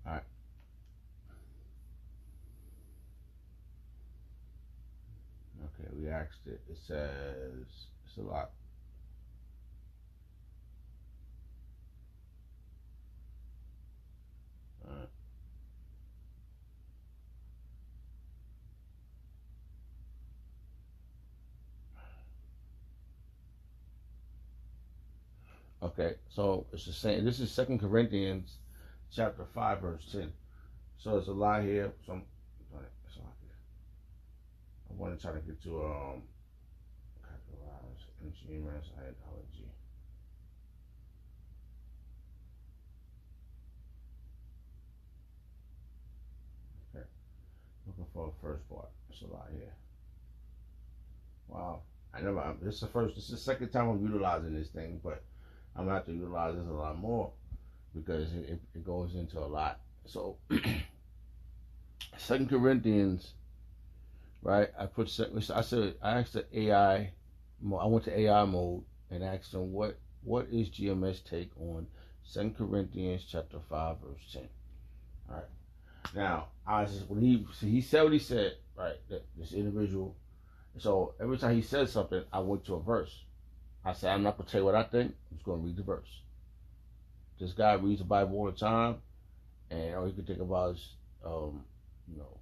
All right. Okay, we asked it. It says it's a lot. All right. Okay, so it's the same. This is Second Corinthians chapter 5, verse 10. So there's a lot here. I want to try to get to categorize engineering ideology. Okay, looking for the first part. There's a lot here. Wow, I never. This is the first. This is the second time I'm utilizing this thing, but I'm gonna have to utilize this a lot more because it goes into a lot. So Second Corinthians, right? I said I asked the AI. I went to AI mode and asked them what is GMS take on Second Corinthians chapter 5 verse 10. All right. Now I was just when he said what he said, right? That this individual. So every time he said something, I went to a verse. I said I'm not gonna tell you what I think. I'm just gonna read the verse. This guy reads the Bible all the time, and all he could think about is, you know,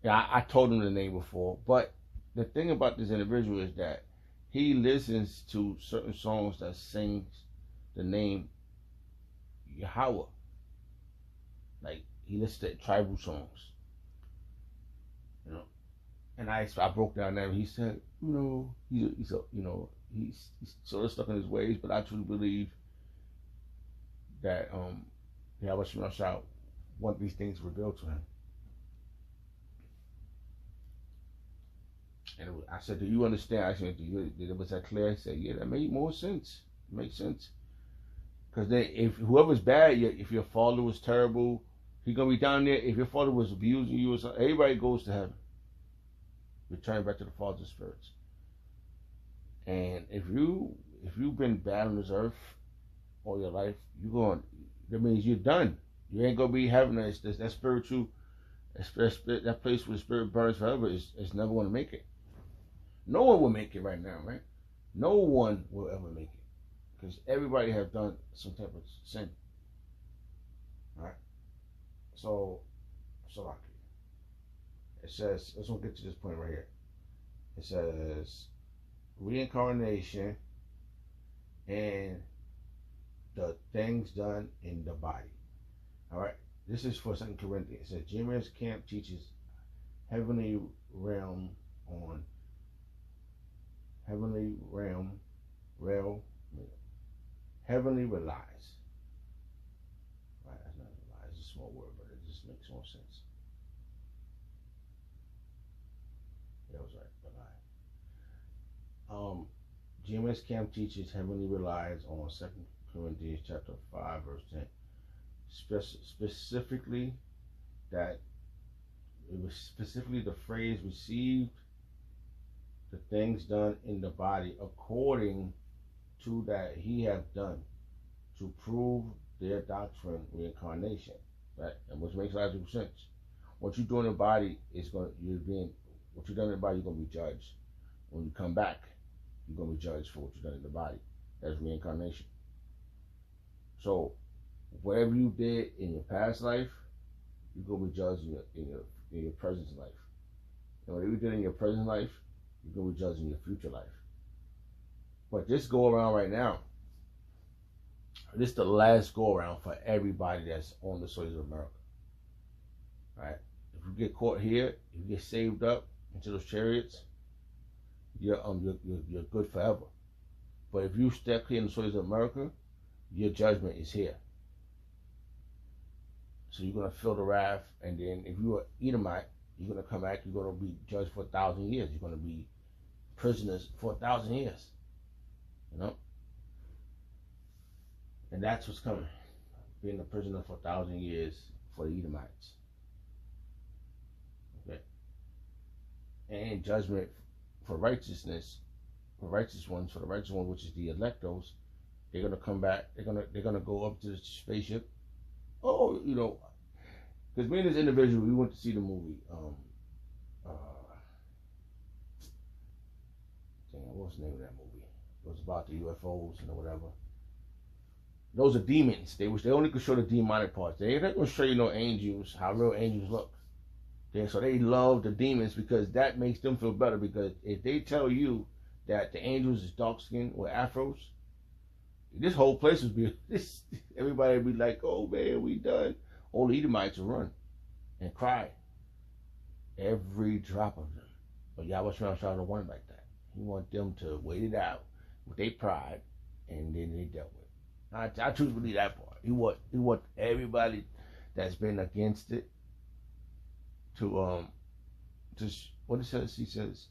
yeah, I told him the name before, but the thing about this individual is that he listens to certain songs that sings the name Yahweh. Like he listens to tribal songs, you know. And I broke down there. He said, you know, he's sort of stuck in his ways, but I truly believe that Yahweh Shemashah want these things revealed to him. And I said, do you understand? I said, was that clear? I said, yeah, that made more sense. It makes sense. Because then if whoever's bad, if your father was terrible, he's going to be down there. If your father was abusing you or something, everybody goes to heaven. Return back to the Father's spirits. And if you've been bad on this earth all your life, that means you're done. You ain't going to be having that spiritual, that place where the spirit burns forever is never going to make it. No one will make it right now, right? No one will ever make it. Because everybody has done some type of sin. Right? So it says, let's get to this point right here. It says reincarnation and the things done in the body. All right? This is for 2 Corinthians. It says Jimmer's camp teaches heavenly realm on heavenly relies. Right, that's not relies, it's a small word, but it just makes more sense. That was right, rely. GMS camp teaches heavenly relies on 2 Corinthians chapter 5 verse 10. Specifically that it was specifically the phrase received the things done in the body according to that he have done to prove their doctrine reincarnation, right? And which makes logical sense. What you do in the body is what you done in the body, you're gonna be judged. When you come back, you're gonna be judged for what you done in the body. That's reincarnation. So whatever you did in your past life, you're gonna be judged in your present life. And whatever you did in your present life, you're gonna be judged in your future life. But this go around right now, this is the last go around for everybody that's on the soils of America. Right? If you get caught here, if you get saved up into those chariots, you're good forever. But if you step here in the soils of America, your judgment is here. So you're gonna feel the wrath, and then if you're an Edomite, you're gonna come back. You're gonna be judged for 1,000 years. You're gonna be prisoners for 1,000 years. You know, and that's what's coming. Being a prisoner for 1,000 years for the Edomites. Okay, and judgment for righteousness, for the righteous ones, which is the electos. They're gonna come back. They're gonna go up to the spaceship, Oh, because me and this individual, we went to see the movie. Uh, Damn, what's the name of that movie? It was about the UFOs and whatever. Those are demons. They only could show the demonic parts. They're not gonna show you no angels, how real angels look. So they love the demons because that makes them feel better. Because if they tell you that the angels is dark skinned with afros, this whole place would be this. Everybody would be like, "Oh man, we done." All the Edomites would run and cry, every drop of them. But Yahweh Shemel don't want it like that. He want them to wait it out with their pride, and then they dealt with it. I choose to believe that part. He want everybody that's been against it to what it says. He says,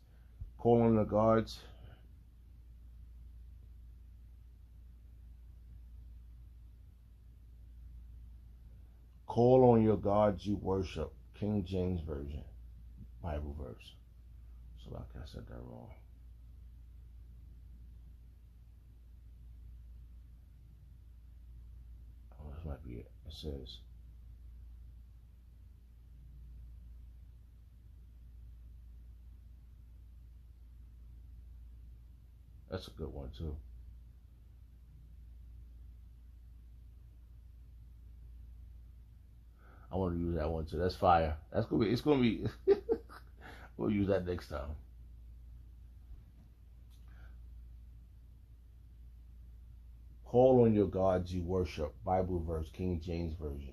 call on the guards. Call on your gods you worship. King James Version, Bible verse. So like I said that wrong. Oh, this might be it. It says, that's a good one too. I want to use that one too. That's fire. That's gonna be. It's gonna be. We'll use that next time. Call on your gods you worship. Bible verse, King James Version.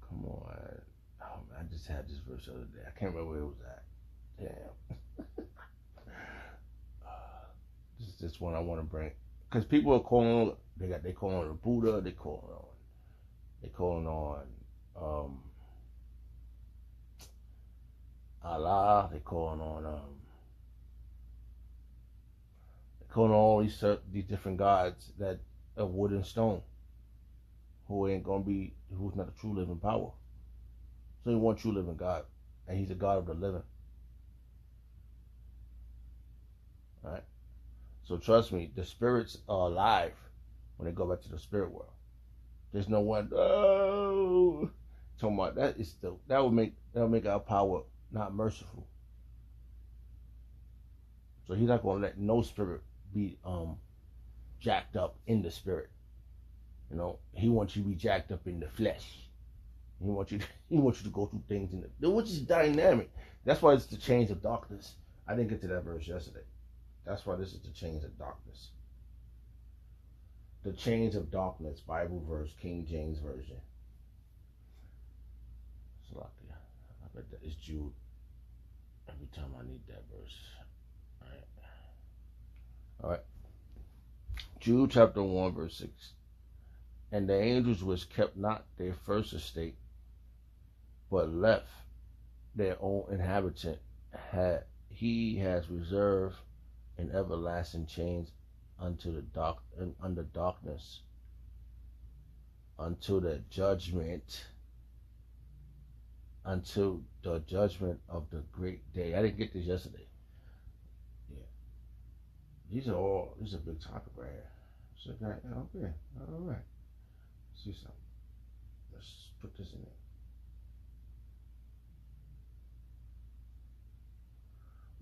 Come on. Oh man, I just had this verse the other day. I can't remember where it was at. Damn. This is just one I want to bring because people are calling. They calling on the Buddha. They calling on Allah. They calling on all these different gods that of wood and stone, who's not a true living power. So he one true living God, and he's a God of the living. All right. So trust me, the spirits are alive when they go back to the spirit world. There's no one. Oh, talking about that would make our power not merciful. So he's not gonna let no spirit be jacked up in the spirit. He wants you to be jacked up in the flesh. He wants you to go through things which is dynamic. That's why it's the chains of darkness. I didn't get to that verse yesterday. That's why this is the chains of darkness. The chains of darkness, Bible verse, King James Version. So I bet that is Jude. Every time I need that verse. All right. Jude chapter 1 verse 6. And the angels which kept not their first estate, but left their own inhabitant, he has reserved in everlasting chains unto the under darkness, until the judgment of the great day. I didn't get this yesterday. Yeah, this is a big topic right here. So okay, all right. Let's see something. Let's put this in there.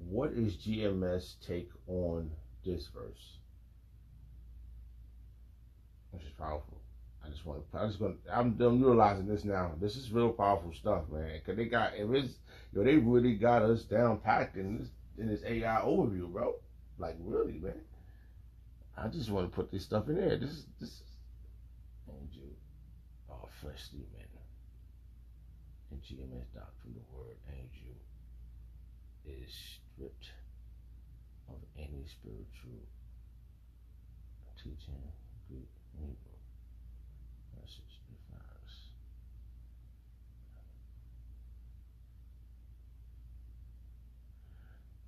What is GMS take on this verse? Which is powerful. I'm utilizing this now. This is real powerful stuff, man. Cause they really got us down packed in this AI overview, bro. Like really, man. I just want to put this stuff in there. This is angel, all fleshly men. And GMS doctrine, the word angel is stripped of any spiritual teaching, Greek, Hebrew. Message defines.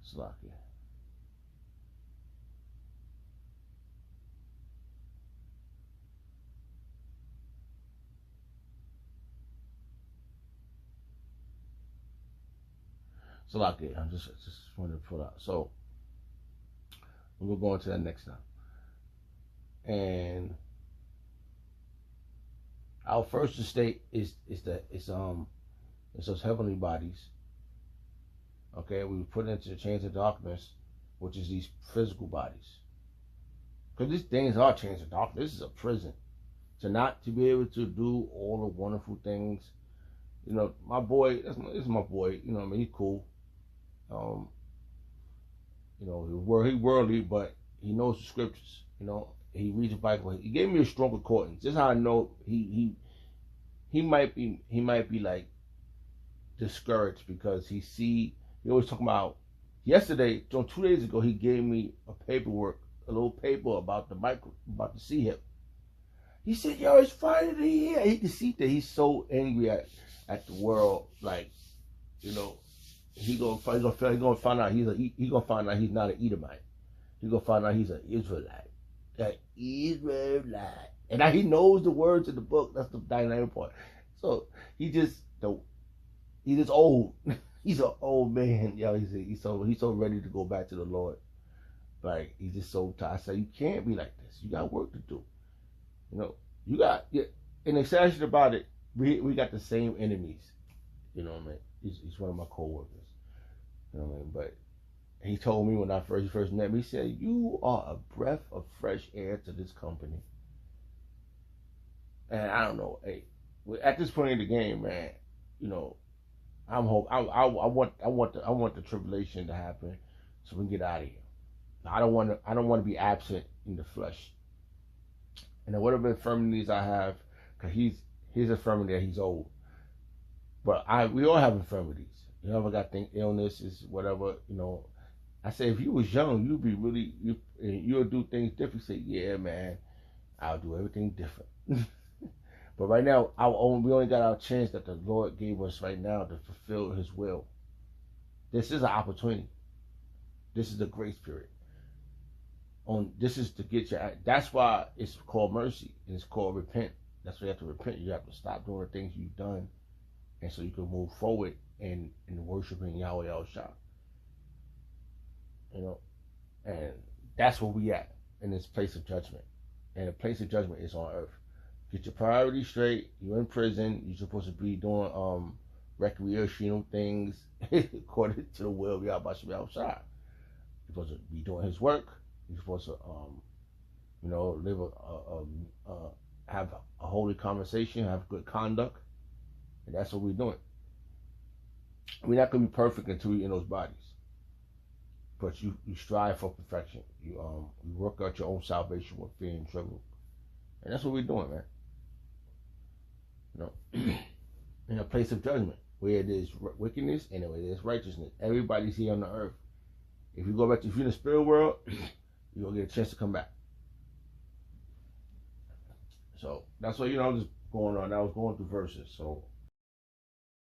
Slovakia. Slovakia. I just wanted to pull out. So we'll go on to that next time. And our first estate is those heavenly bodies. Okay, we were put into the chains of darkness, which is these physical bodies. Because these things are chains of darkness. This is a prison. To be able to do all the wonderful things. You know, my boy, this is my boy, you know what I mean? He's cool. You know, he's worldly, but he knows the scriptures. You know, he reads the Bible. He gave me a strong accordance. This is how I know he might be like discouraged because he always talking about yesterday, 2 days ago, he gave me a little paper about the C hip. He said, yo, it's finally here. He can see that he's so angry at the world, like, you know, he gonna find out he gonna find out he's not an Edomite. He gonna find out he's an Israelite. An Israelite. And now he knows the words of the book. That's the dynamic part. So he's just old. He's an old man. Yo, he's so ready to go back to the Lord. Like, he's just so tired. I say, you can't be like this. You got work to do. You know, and the sad shit about it, we got the same enemies. You know what I mean? He's one of my co-workers. You know what I mean? But he told me when I first met him, he said, you are a breath of fresh air to this company. And I don't know, hey, at this point in the game, man, you know, I want the tribulation to happen so we can get out of here. I don't want to be absent in the flesh. And whatever infirmities I have, because his infirmity, he's old. But we all have infirmities. You ever got illnesses, whatever, you know. I say, if you was young, you'll do things different. Say, yeah, man, I'll do everything different. But right now, we only got our chance that the Lord gave us right now to fulfill his will. This is an opportunity. This is the grace period. This is to get your. That's why it's called mercy and it's called repent. That's why you have to repent. You have to stop doing the things you've done, and so you can move forward in worshiping Yahweh El Shah. You know, and that's where we at in this place of judgment. And the place of judgment is on earth. Get your priorities straight. You're in prison. You're supposed to be doing recreational things according to the will of Yahweh El Shah. You're supposed to be doing his work. You're supposed to, you know, live have a holy conversation, have good conduct, and that's what we're doing. We're not gonna be perfect until we're in those bodies, but you strive for perfection. You work out your own salvation with fear and tremble, and that's what we're doing, man. You know, in a place of judgment where there's wickedness and where there's righteousness. Everybody's here on the earth. If you go back if you're in the spirit world, you're gonna get a chance to come back. So that's what, you know, I'm just going on. I was going through verses. So